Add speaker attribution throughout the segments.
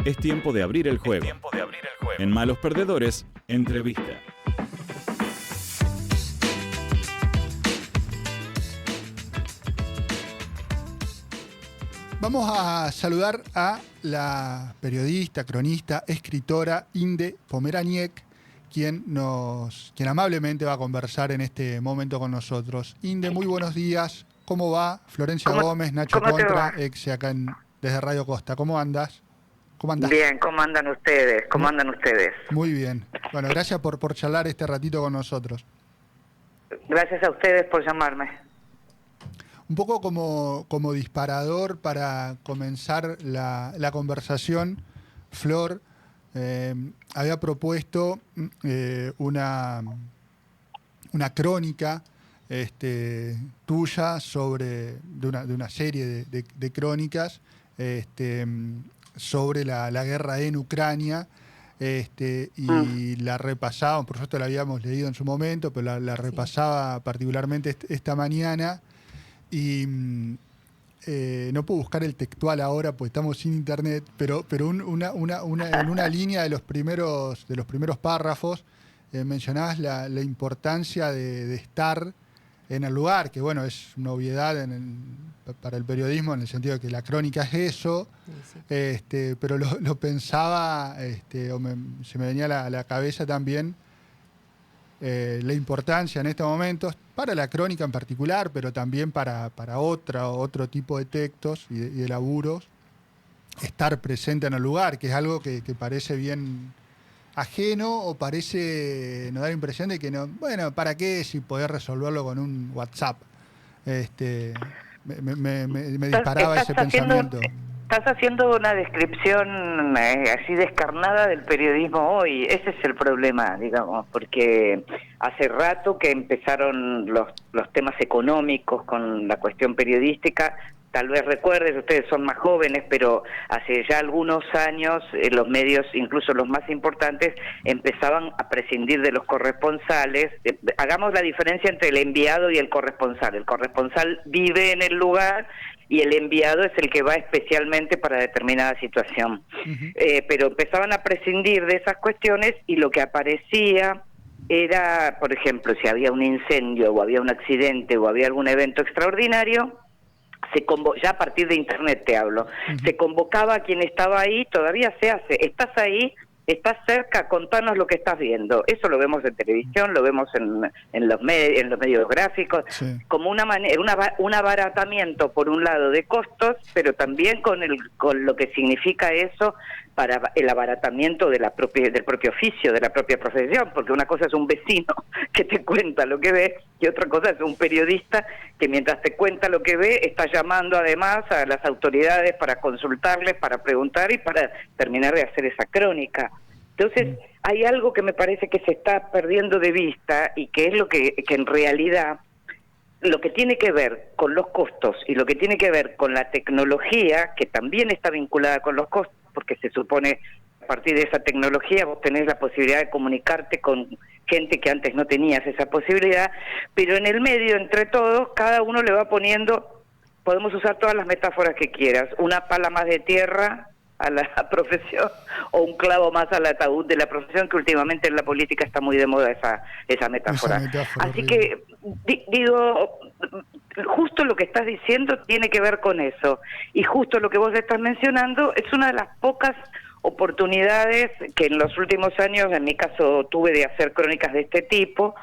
Speaker 1: Es tiempo de abrir el juego. En Malos Perdedores, entrevista.
Speaker 2: Vamos a saludar a la periodista, cronista, escritora Inde Pomeraniec, quien amablemente va a conversar en este momento con nosotros. Inde, muy buenos días. ¿Cómo va? Florencia Gómez, Nacho Contra, ex acá desde Radio Costa. ¿Cómo andas? ¿Cómo andás?
Speaker 3: Bien, ¿cómo andan ustedes? ¿Cómo andan ustedes?
Speaker 2: Muy bien. Bueno, gracias por charlar este ratito con nosotros.
Speaker 3: Gracias a ustedes por llamarme.
Speaker 2: Un poco como disparador para comenzar la conversación, Flor había propuesto una crónica tuya de una serie de crónicas sobre la guerra en Ucrania, y la repasábamos, por supuesto la habíamos leído en su momento, pero la repasaba particularmente esta mañana. Y no puedo buscar el textual ahora, pues estamos sin internet, pero en una línea de los primeros párrafos mencionabas la importancia de estar en el lugar, que bueno, es una obviedad para el periodismo, en el sentido de que la crónica es eso, sí. Pero lo pensaba, se me venía a la cabeza también la importancia en estos momentos, para la crónica en particular, pero también para otro tipo de textos y de laburos, estar presente en el lugar, que es algo que parece bien ajeno, o nos da la impresión de que no, bueno, ¿para qué si podés resolverlo con un WhatsApp? Me disparaba ese pensamiento.
Speaker 3: Estás haciendo una descripción así descarnada del periodismo hoy. Ese es el problema, digamos, porque hace rato que empezaron los temas económicos con la cuestión periodística. Tal vez recuerden, ustedes son más jóvenes, pero hace ya algunos años los medios, incluso los más importantes, empezaban a prescindir de los corresponsales. Hagamos la diferencia entre el enviado y el corresponsal. El corresponsal vive en el lugar y el enviado es el que va especialmente para determinada situación. Uh-huh. Pero empezaban a prescindir de esas cuestiones y lo que aparecía era, por ejemplo, si había un incendio o había un accidente o había algún evento extraordinario, ya a partir de internet te hablo, uh-huh. Se convocaba a quien estaba ahí, todavía se hace, estás ahí, estás cerca, contanos lo que estás viendo. Eso lo vemos en televisión, lo vemos en los medios gráficos, sí. Como una manera, un abaratamiento por un lado de costos, pero también con lo que significa eso para el abaratamiento del propio oficio, de la propia profesión, porque una cosa es un vecino que te cuenta lo que ve y otra cosa es un periodista que mientras te cuenta lo que ve está llamando además a las autoridades para consultarles, para preguntar y para terminar de hacer esa crónica. Entonces hay algo que me parece que se está perdiendo de vista y que es lo que en realidad lo que tiene que ver con los costos y lo que tiene que ver con la tecnología, que también está vinculada con los costos, porque se supone a partir de esa tecnología vos tenés la posibilidad de comunicarte con gente que antes no tenías esa posibilidad, pero en el medio, entre todos, cada uno le va poniendo, podemos usar todas las metáforas que quieras, una pala más de tierra a la profesión o un clavo más al ataúd de la profesión, que últimamente en la política está muy de moda esa metáfora. Así horrible. Que digo, justo lo que estás diciendo tiene que ver con eso, y justo lo que vos estás mencionando es una de las pocas oportunidades que en los últimos años, en mi caso, tuve de hacer crónicas de este tipo.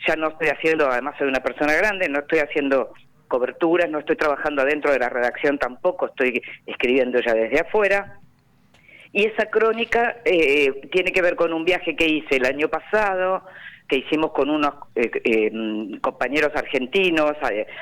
Speaker 3: Ya no estoy haciendo, además soy una persona grande, no estoy haciendo coberturas, no estoy trabajando adentro de la redacción tampoco, estoy escribiendo ya desde afuera. Y esa crónica tiene que ver con un viaje que hice el año pasado, que hicimos con unos compañeros argentinos,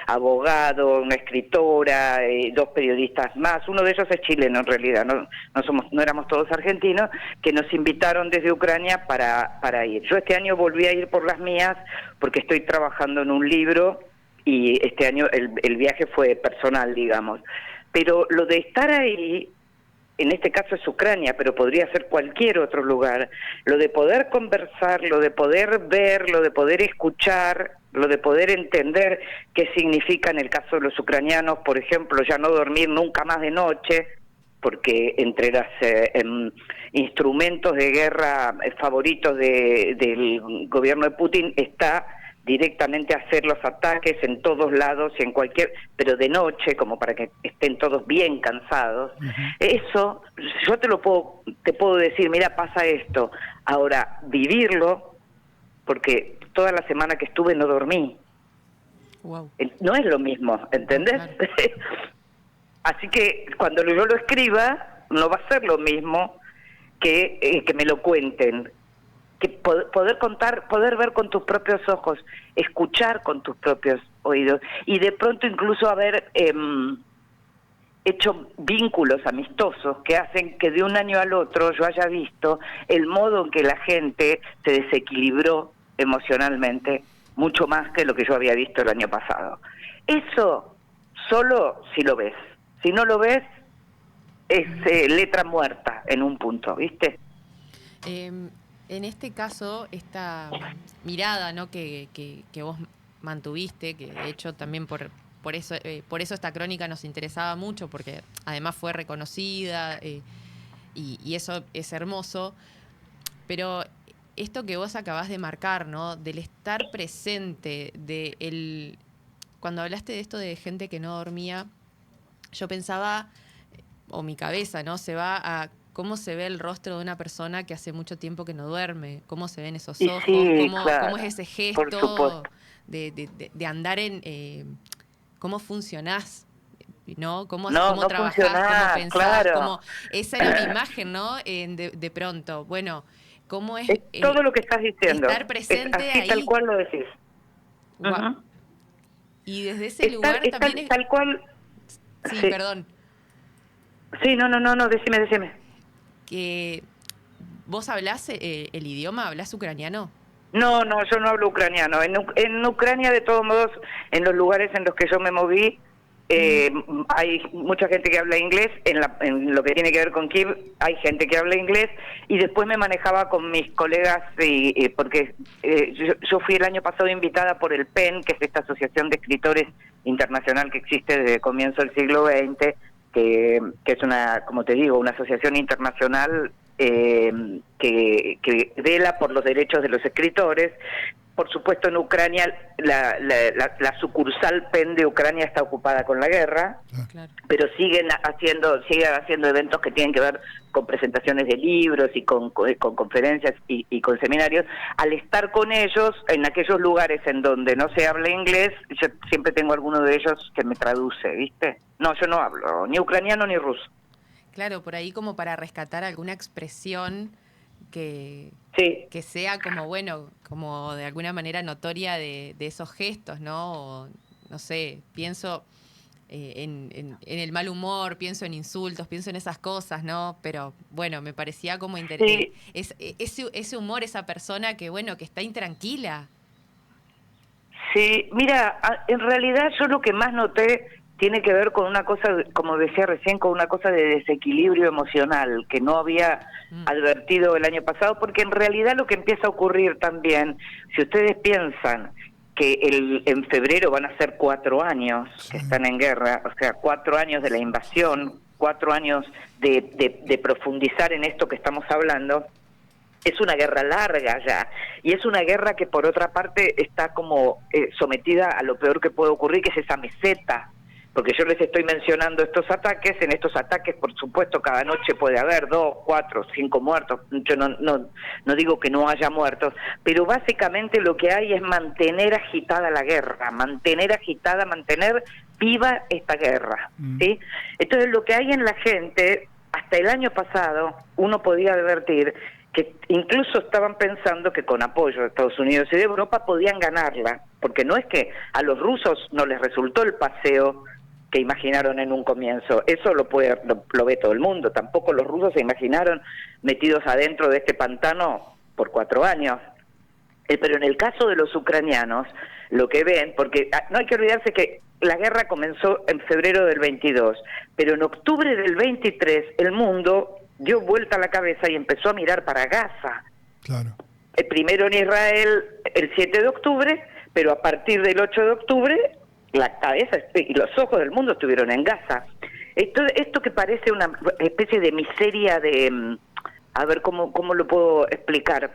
Speaker 3: abogado, una escritora, dos periodistas más. Uno de ellos es chileno en realidad, no éramos todos argentinos, que nos invitaron desde Ucrania para ir. Yo este año volví a ir por las mías porque estoy trabajando en un libro y este año el viaje fue personal, digamos. Pero lo de estar ahí, en este caso es Ucrania, pero podría ser cualquier otro lugar, lo de poder conversar, lo de poder ver, lo de poder escuchar, lo de poder entender qué significa en el caso de los ucranianos, por ejemplo, ya no dormir nunca más de noche, porque entre los instrumentos de guerra favoritos del gobierno de Putin está directamente hacer los ataques en todos lados y en cualquier, pero de noche, como para que estén todos bien cansados. Eso, yo te puedo decir, mira, pasa esto. Ahora, vivirlo, porque toda la semana que estuve no dormí.
Speaker 4: Wow.
Speaker 3: No es lo mismo, ¿entendés?
Speaker 4: Claro.
Speaker 3: Así que cuando yo lo escriba, no va a ser lo mismo que me lo cuenten. Que poder contar, poder ver con tus propios ojos, escuchar con tus propios oídos, y de pronto incluso haber hecho vínculos amistosos que hacen que de un año al otro yo haya visto el modo en que la gente se desequilibró emocionalmente, mucho más que lo que yo había visto el año pasado. Eso solo si lo ves. Si no lo ves, es letra muerta en un punto, ¿viste?
Speaker 4: En este caso, esta mirada, ¿no?, que vos mantuviste, que de hecho también por eso esta crónica nos interesaba mucho, porque además fue reconocida y eso es hermoso, pero esto que vos acabás de marcar, ¿no?, del estar presente, cuando hablaste de esto de gente que no dormía, yo pensaba, o mi cabeza, ¿no?, se va a cómo se ve el rostro de una persona que hace mucho tiempo que no duerme, cómo se ven esos ojos,
Speaker 3: sí,
Speaker 4: cómo,
Speaker 3: claro,
Speaker 4: cómo es ese
Speaker 3: por
Speaker 4: gesto
Speaker 3: supuesto.
Speaker 4: de andar en cómo funcionás, ¿no? Cómo
Speaker 3: No
Speaker 4: trabajás,
Speaker 3: funcionás,
Speaker 4: cómo pensás,
Speaker 3: claro.
Speaker 4: esa era mi imagen, ¿no? De pronto, bueno, cómo es
Speaker 3: todo lo que estás diciendo.
Speaker 4: estar presente
Speaker 3: así
Speaker 4: ahí.
Speaker 3: tal cual lo decís.
Speaker 4: Guau.
Speaker 3: Uh-huh.
Speaker 4: Y desde ese lugar también es...
Speaker 3: tal cual.
Speaker 4: Sí,
Speaker 3: Sí.
Speaker 4: perdón.
Speaker 3: Sí, no, decime.
Speaker 4: Que ¿vos hablás el idioma? ¿Hablás ucraniano?
Speaker 3: No, yo no hablo ucraniano. En Ucrania, de todos modos, en los lugares en los que yo me moví, hay mucha gente que habla inglés. En lo que tiene que ver con Kiev, hay gente que habla inglés. Y después me manejaba con mis colegas, porque yo fui el año pasado invitada por el PEN, que es esta asociación de escritores internacional que existe desde el comienzo del siglo XX, que es una, como te digo, una asociación internacional que vela por los derechos de los escritores. Por supuesto, en Ucrania, la sucursal PEN de Ucrania está ocupada con la guerra,
Speaker 4: Claro.
Speaker 3: pero siguen haciendo eventos que tienen que ver con presentaciones de libros y con conferencias y con seminarios. Al estar con ellos, en aquellos lugares en donde no se habla inglés, yo siempre tengo alguno de ellos que me traduce, ¿viste? No, yo no hablo ni ucraniano ni ruso.
Speaker 4: Claro, por ahí como para rescatar alguna expresión que sea como, bueno, como de alguna manera notoria de esos gestos, ¿no? O, no sé, pienso en el mal humor, pienso en insultos, pienso en esas cosas, ¿no? Pero, bueno, me parecía como interesante. Ese humor, esa persona que, bueno, que está intranquila.
Speaker 3: Sí, mira, en realidad yo lo que más noté tiene que ver con una cosa, como decía recién, con una cosa de desequilibrio emocional que no había advertido el año pasado, porque en realidad lo que empieza a ocurrir también, si ustedes piensan que en febrero van a ser 4 años que están en guerra, o sea, 4 años de la invasión, 4 años de profundizar en esto que estamos hablando. Es una guerra larga ya, y es una guerra que por otra parte está como sometida a lo peor que puede ocurrir, que es esa meseta, porque yo les estoy mencionando estos ataques. En estos ataques, por supuesto, cada noche puede haber 2, 4, 5 muertos. Yo no digo que no haya muertos, pero básicamente lo que hay es mantener agitada la guerra, mantener viva esta guerra, ¿sí? Entonces lo que hay en la gente, hasta el año pasado, uno podía advertir que incluso estaban pensando que con apoyo de Estados Unidos y de Europa podían ganarla, porque no es que a los rusos no les resultó el paseo que imaginaron en un comienzo. Eso lo ve todo el mundo. Tampoco los rusos se imaginaron metidos adentro de este pantano por 4 años. Pero en el caso de los ucranianos, lo que ven, porque no hay que olvidarse que la guerra comenzó en febrero del 22, pero en octubre del 23 el mundo dio vuelta a la cabeza y empezó a mirar para Gaza.
Speaker 2: Claro.
Speaker 3: Primero en Israel el 7 de octubre, pero a partir del 8 de octubre la cabeza y los ojos del mundo estuvieron en Gaza. Esto que parece una especie de miseria de, a ver cómo lo puedo explicar,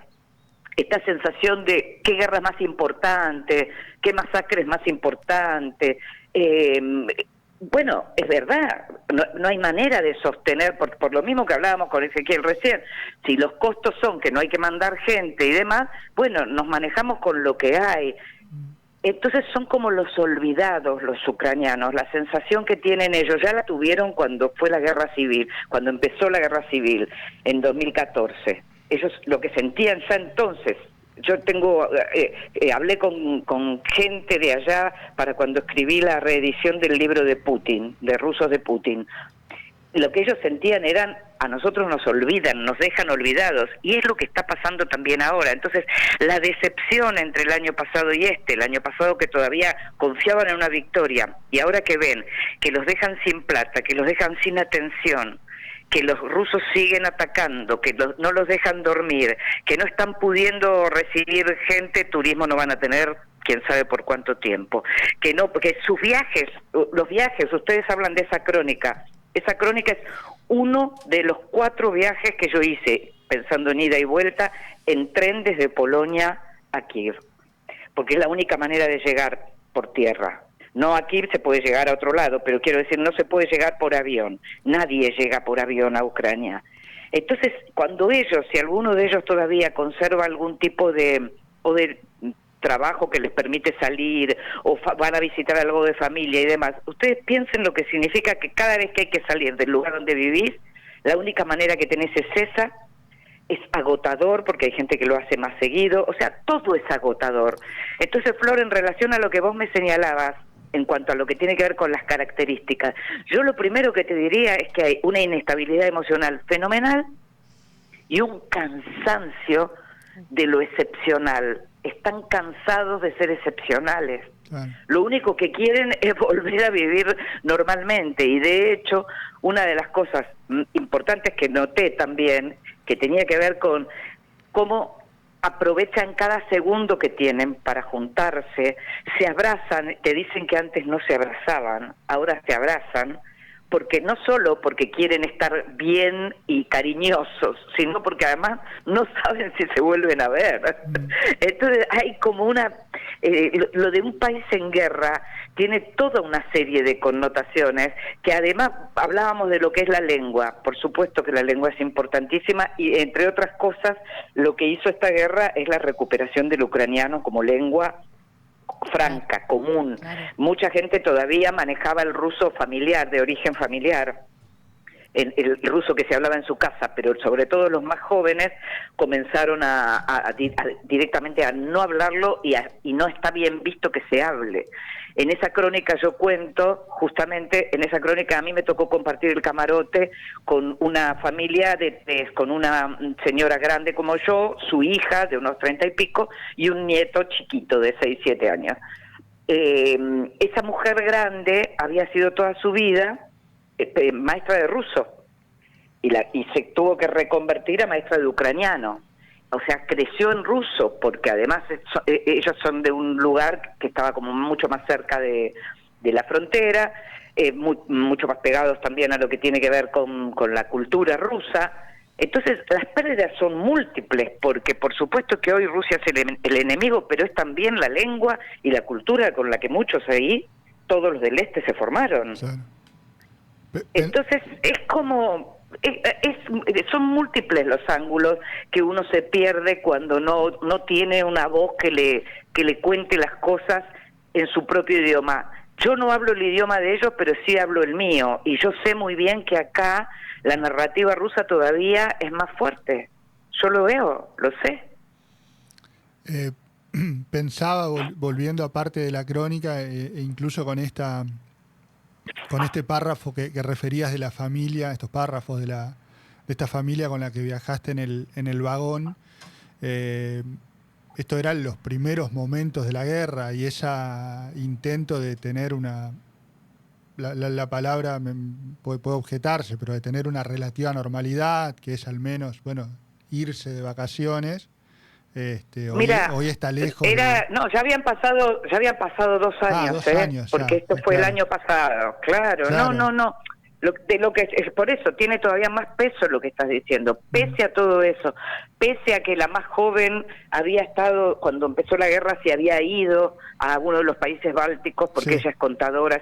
Speaker 3: esta sensación de qué guerra es más importante, qué masacre es más importante. Bueno, es verdad, no hay manera de sostener, por lo mismo que hablábamos con Ezequiel recién, si los costos son que no hay que mandar gente y demás, bueno, nos manejamos con lo que hay. Entonces son como los olvidados los ucranianos, la sensación que tienen ellos, ya la tuvieron cuando fue la guerra civil, cuando empezó la guerra civil en 2014. Ellos lo que sentían ya entonces, yo hablé con gente de allá para cuando escribí la reedición del libro de Putin, de Rusos de Putin. Lo que ellos sentían eran, a nosotros nos olvidan, nos dejan olvidados, y es lo que está pasando también ahora. Entonces, la decepción entre el año pasado y el año pasado que todavía confiaban en una victoria, y ahora que ven que los dejan sin plata, que los dejan sin atención, que los rusos siguen atacando, que no los dejan dormir, que no están pudiendo recibir gente, turismo no van a tener quién sabe por cuánto tiempo, que no, porque los viajes, ustedes hablan de esa crónica es uno de los 4 viajes que yo hice, pensando en ida y vuelta, en tren desde Polonia a Kiev, porque es la única manera de llegar por tierra. No, aquí se puede llegar a otro lado, pero quiero decir, no se puede llegar por avión. Nadie llega por avión a Ucrania. Entonces, cuando si alguno de ellos todavía conserva algún tipo de trabajo que les permite salir, o van a visitar algo de familia y demás, ustedes piensen lo que significa que cada vez que hay que salir del lugar donde vivís, la única manera que tenés es esa. Es agotador porque hay gente que lo hace más seguido, o sea, todo es agotador. Entonces, Flor, en relación a lo que vos me señalabas, en cuanto a lo que tiene que ver con las características, yo lo primero que te diría es que hay una inestabilidad emocional fenomenal y un cansancio de lo excepcional. Están cansados de ser excepcionales. Claro. Lo único que quieren es volver a vivir normalmente, y de hecho, una de las cosas importantes que noté también, que tenía que ver con cómo aprovechan cada segundo que tienen para juntarse, se abrazan, te dicen que antes no se abrazaban, ahora se abrazan, porque no solo porque quieren estar bien y cariñosos, sino porque además no saben si se vuelven a ver. Entonces hay como lo de un país en guerra tiene toda una serie de connotaciones, que además hablábamos de lo que es la lengua. Por supuesto que la lengua es importantísima, y entre otras cosas lo que hizo esta guerra es la recuperación del ucraniano como lengua franca, común. Claro. Mucha gente todavía manejaba el ruso familiar, de origen familiar, el ruso que se hablaba en su casa, pero sobre todo los más jóvenes comenzaron directamente a no hablarlo, y no está bien visto que se hable. En esa crónica yo cuento, justamente en esa crónica a mí me tocó compartir el camarote con una familia, con una señora grande como yo, su hija de unos 30 y pico, y un nieto chiquito de 6, 7 años. Esa mujer grande había sido toda su vida maestra de ruso, y se tuvo que reconvertir a maestra de ucraniano. O sea, creció en ruso, porque además ellos son de un lugar que estaba como mucho más cerca de la frontera, mucho más pegados también a lo que tiene que ver con la cultura rusa. Entonces, las pérdidas son múltiples, porque por supuesto que hoy Rusia es el enemigo, pero es también la lengua y la cultura con la que muchos ahí, todos los del este, se formaron. Claro. Entonces, es como... son múltiples los ángulos que uno se pierde cuando no tiene una voz que le cuente las cosas en su propio idioma. Yo no hablo el idioma de ellos, pero sí hablo el mío, y yo sé muy bien que acá la narrativa rusa todavía es más fuerte. Yo lo veo, lo sé.
Speaker 2: Pensaba, volviendo a parte de la crónica, incluso con este párrafo que referías de la familia, estos párrafos de esta familia con la que viajaste en el vagón, esto eran los primeros momentos de la guerra, y ese intento de tener la palabra puede objetarse, pero de tener una relativa normalidad, que es al menos, irse de vacaciones.
Speaker 3: Mira,
Speaker 2: hoy está lejos.
Speaker 3: No, ya habían pasado 2 años,
Speaker 2: 2 años
Speaker 3: porque esto fue el año pasado. Claro. No. De lo que es por eso tiene todavía más peso lo que estás diciendo, pese a todo eso, pese a que la más joven había estado, cuando empezó la guerra, se había ido a uno de los países bálticos porque ella es contadora,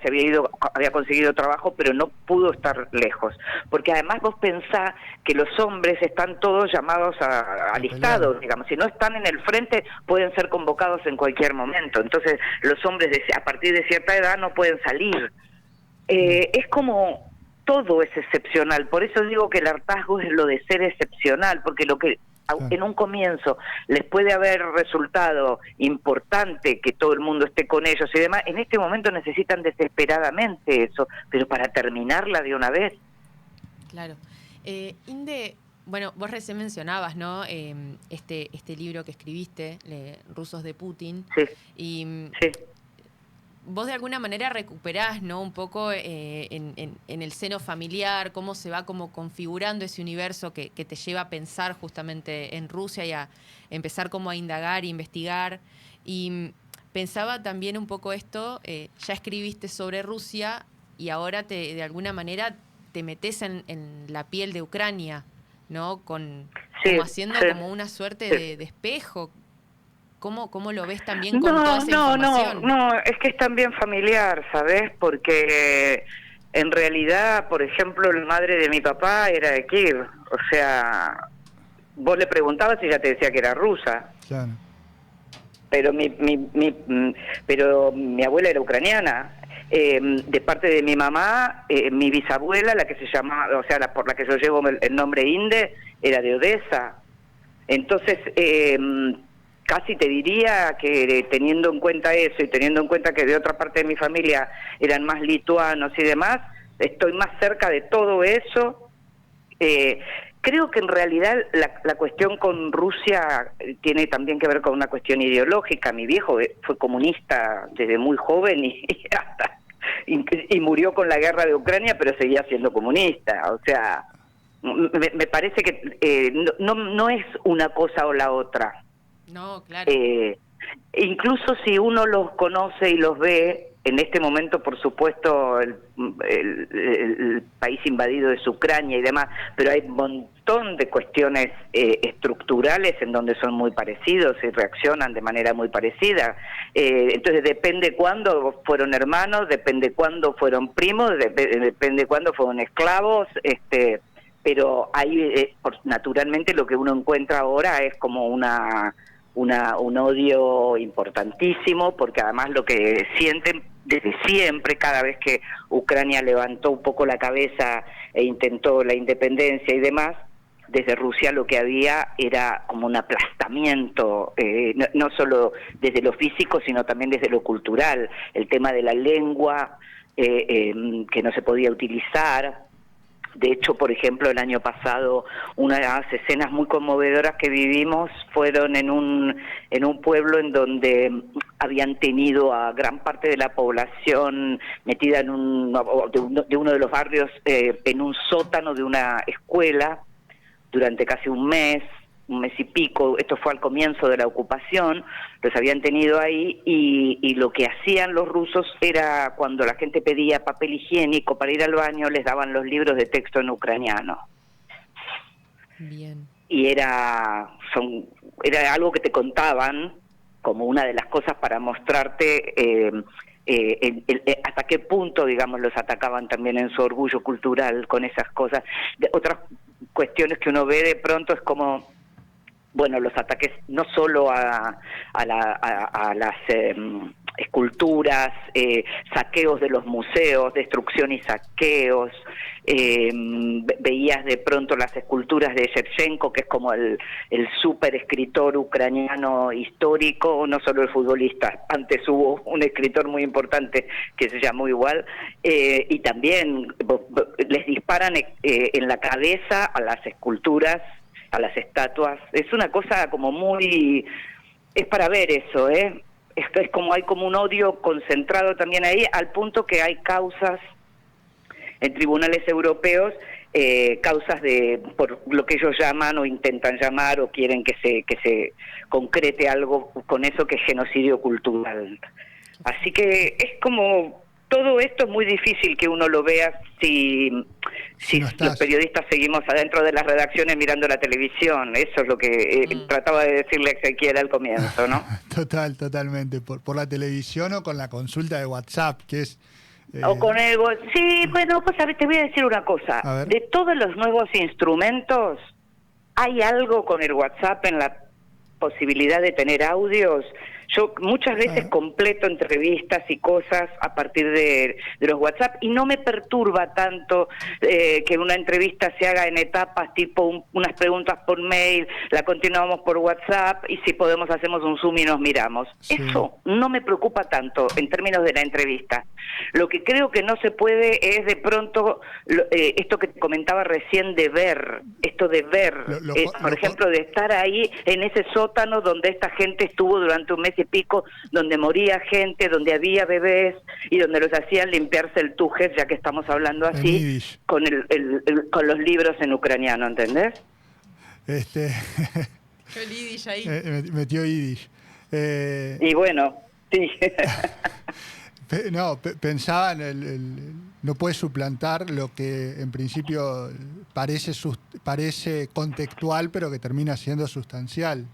Speaker 3: había conseguido trabajo, pero no pudo estar lejos, porque además vos pensás que los hombres están todos llamados al Estado, digamos, si no están en el frente pueden ser convocados en cualquier momento, entonces los hombres a partir de cierta edad no pueden salir. Es como todo es excepcional, por eso digo que el hartazgo es lo de ser excepcional, porque lo que en un comienzo les puede haber resultado importante que todo el mundo esté con ellos y demás, en este momento necesitan desesperadamente eso, pero para terminarla de una vez.
Speaker 4: Claro. Inde, bueno, vos recién mencionabas, ¿no? Este libro que escribiste, Rusos de Putin.
Speaker 3: Sí.
Speaker 4: Y
Speaker 3: sí.
Speaker 4: Vos de alguna manera recuperás, ¿no? Un poco en el seno familiar, cómo se va como configurando ese universo que te lleva a pensar justamente en Rusia y a empezar como a indagar, investigar. Y pensaba también un poco esto, ya escribiste sobre Rusia y ahora de alguna manera te metés en la piel de Ucrania, ¿no? Como haciendo como una suerte de espejo. ¿Cómo lo ves también con toda esa información?
Speaker 3: No, es que es también familiar, ¿sabes? Porque en realidad, por ejemplo, la madre de mi papá era de Kiev. O sea, vos le preguntabas y ella te decía que era rusa.
Speaker 2: Claro.
Speaker 3: Pero pero mi abuela era ucraniana. De parte de mi mamá, mi bisabuela, la que se llamaba, o sea, por la que yo llevo el nombre Inde, era de Odessa. Entonces, casi te diría que teniendo en cuenta eso y teniendo en cuenta que de otra parte de mi familia eran más lituanos y demás, estoy más cerca de todo eso. Creo que en realidad la cuestión con Rusia tiene también que ver con una cuestión ideológica. Mi viejo fue comunista desde muy joven y murió con la guerra de Ucrania, pero seguía siendo comunista. O sea, me parece que no es una cosa o la otra.
Speaker 4: No, claro.
Speaker 3: Incluso si uno los conoce y los ve, en este momento, por supuesto, el país invadido es Ucrania y demás, pero hay un montón de cuestiones estructurales en donde son muy parecidos y reaccionan de manera muy parecida. Entonces depende cuándo fueron hermanos, depende cuándo fueron primos, depende cuándo fueron esclavos, pero ahí naturalmente lo que uno encuentra ahora es como un odio importantísimo, porque además lo que sienten desde siempre, cada vez que Ucrania levantó un poco la cabeza e intentó la independencia y demás, desde Rusia lo que había era como un aplastamiento, no solo desde lo físico, sino también desde lo cultural, el tema de la lengua que no se podía utilizar. De hecho, por ejemplo, el año pasado, una de las escenas muy conmovedoras que vivimos fueron en un pueblo en donde habían tenido a gran parte de la población metida de uno de los barrios en un sótano de una escuela durante casi un mes y pico. Esto fue al comienzo de la ocupación, los habían tenido ahí y lo que hacían los rusos era, cuando la gente pedía papel higiénico para ir al baño, les daban los libros de texto en ucraniano.
Speaker 4: Bien.
Speaker 3: Y era algo que te contaban como una de las cosas para mostrarte hasta qué punto, digamos, los atacaban también en su orgullo cultural con esas cosas. Otras cuestiones que uno ve de pronto es como, bueno, los ataques no solo a las esculturas, saqueos de los museos, destrucción y saqueos. Veías de pronto las esculturas de Shevchenko, que es como el súper escritor ucraniano histórico, no solo el futbolista. Antes hubo un escritor muy importante que se llamó igual, y también les disparan en la cabeza a las esculturas, a las estatuas. Es una cosa como muy... es para ver eso, ¿eh? Es como hay como un odio concentrado también ahí, al punto que hay causas en tribunales europeos, causas por lo que ellos llaman o intentan llamar o quieren que se concrete algo con eso, que es genocidio cultural. Así que es como todo esto es muy difícil que uno lo vea si
Speaker 2: no estás.
Speaker 3: los periodistas seguimos adentro de las redacciones mirando la televisión. Eso es lo que trataba de decirle a Ezequiel al comienzo, ¿no?
Speaker 2: Totalmente. Por la televisión o con la consulta de WhatsApp, que es...
Speaker 3: O con el... Sí, bueno, pues a ver, te voy a decir una cosa. De todos los nuevos instrumentos, ¿hay algo con el WhatsApp en la posibilidad de tener audios? Yo muchas veces completo entrevistas y cosas a partir de los WhatsApp y no me perturba tanto que una entrevista se haga en etapas, tipo unas preguntas por mail, la continuamos por WhatsApp y si podemos hacemos un Zoom y nos miramos. Sí. Eso no me preocupa tanto en términos de la entrevista. Lo que creo que no se puede es de pronto esto que te comentaba recién de ver, esto de ver, por ejemplo, de estar ahí en ese sótano donde esta gente estuvo durante un mes y pico, donde moría gente, donde había bebés y donde los hacían limpiarse el tujes, ya que estamos hablando así, con con los libros en ucraniano, ¿entendés?
Speaker 4: Yo el Yiddish ahí.
Speaker 2: Metió Yiddish.
Speaker 3: Y bueno, sí.
Speaker 2: No, pensaba no puede suplantar lo que en principio parece contextual, pero que termina siendo sustancial.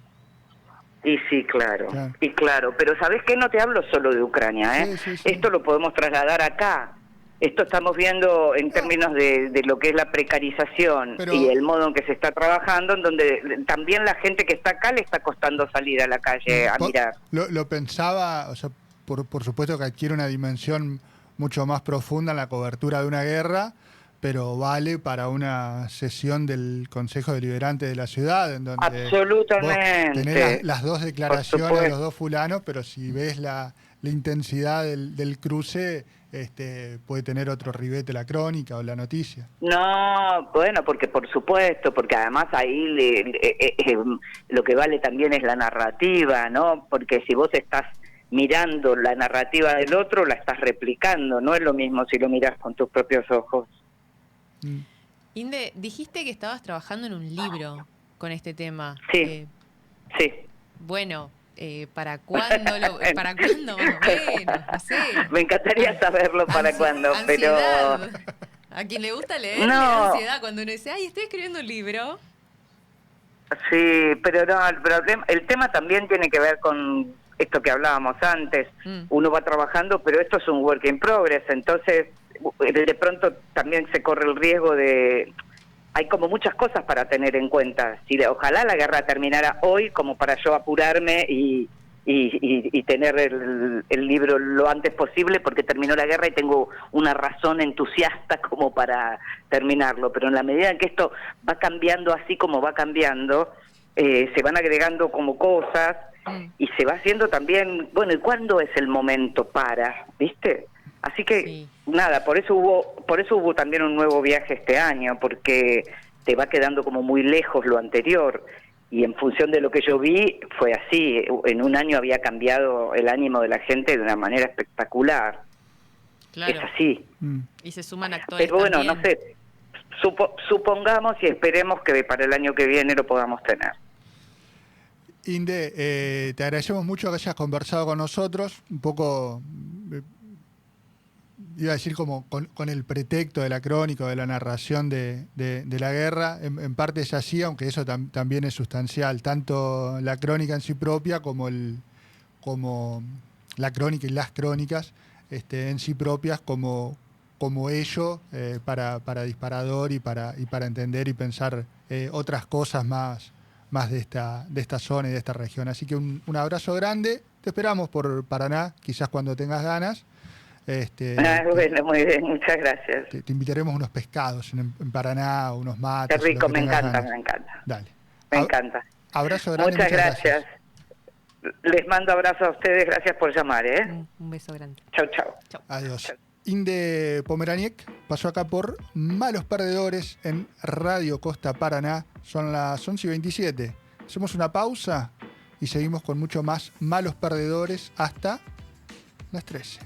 Speaker 3: Y sí, claro. Y claro, pero ¿sabés qué? No te hablo solo de Ucrania, ¿eh? Sí. Esto lo podemos trasladar acá. Esto estamos viendo en términos de lo que es la precarización y el modo en que se está trabajando, en donde también la gente que está acá le está costando salir a la calle a mirar.
Speaker 2: Lo pensaba, o sea, por supuesto que adquiere una dimensión mucho más profunda en la cobertura de una guerra, pero vale para una sesión del Consejo Deliberante de la ciudad, en donde
Speaker 3: absolutamente
Speaker 2: vos tenés las dos declaraciones de los dos fulanos, pero si ves la intensidad del cruce, puede tener otro ribete la crónica o la noticia.
Speaker 3: No, bueno, porque por supuesto, porque además ahí lo que vale también es la narrativa, ¿no? Porque si vos estás mirando la narrativa del otro, la estás replicando, no es lo mismo si lo miras con tus propios ojos.
Speaker 4: Inde, dijiste que estabas trabajando en un libro con este tema.
Speaker 3: Sí, sí.
Speaker 4: Bueno, ¿para cuándo? ¿Para cuándo? Bueno, no sé.
Speaker 3: Me encantaría saberlo para cuándo, pero...
Speaker 4: A quien le gusta leer, le da ansiedad cuando uno dice, ay, estoy escribiendo un libro.
Speaker 3: Sí, pero no, el tema también tiene que ver con esto que hablábamos antes. Uno va trabajando, pero esto es un work in progress, entonces de pronto también se corre el riesgo de... Hay como muchas cosas para tener en cuenta. Ojalá la guerra terminara hoy como para yo apurarme y tener el libro lo antes posible porque terminó la guerra y tengo una razón entusiasta como para terminarlo. Pero en la medida en que esto va cambiando así como va cambiando, se van agregando como cosas y se va haciendo también... Bueno, ¿y cuándo es el momento para? ¿Viste? Así que, nada, por eso hubo también un nuevo viaje este año, porque te va quedando como muy lejos lo anterior, y en función de lo que yo vi, fue así. En un año había cambiado el ánimo de la gente de una manera espectacular. Claro. Es así.
Speaker 4: Y se suman actores.
Speaker 3: Pero bueno,
Speaker 4: también.
Speaker 3: no sé, supongamos y esperemos que para el año que viene lo podamos tener.
Speaker 2: Inde, te agradecemos mucho que hayas conversado con nosotros, un poco... iba a decir como con el pretexto de la crónica, de la narración de la guerra, en parte es así, aunque eso también es sustancial, tanto la crónica en sí propia como la crónica y las crónicas en sí propias como ello para disparador y para entender y pensar otras cosas más de esta zona y de esta región. Así que un abrazo grande, te esperamos por Paraná, quizás cuando tengas ganas.
Speaker 3: Bueno, muy bien, muchas gracias.
Speaker 2: Te invitaremos unos pescados en Paraná, unos mates.
Speaker 3: Qué rico, me encanta.
Speaker 2: Dale.
Speaker 3: Me encanta.
Speaker 2: Abrazo grande.
Speaker 3: Muchas gracias. Les mando abrazo a ustedes, gracias por llamar, ¿eh?
Speaker 4: Un beso grande.
Speaker 3: Chau.
Speaker 2: Adiós.
Speaker 3: Chau.
Speaker 2: Inde Pomeraniec pasó acá por Malos Perdedores en Radio Costa Paraná. Son las 11:27. Hacemos una pausa y seguimos con mucho más Malos Perdedores hasta las 13.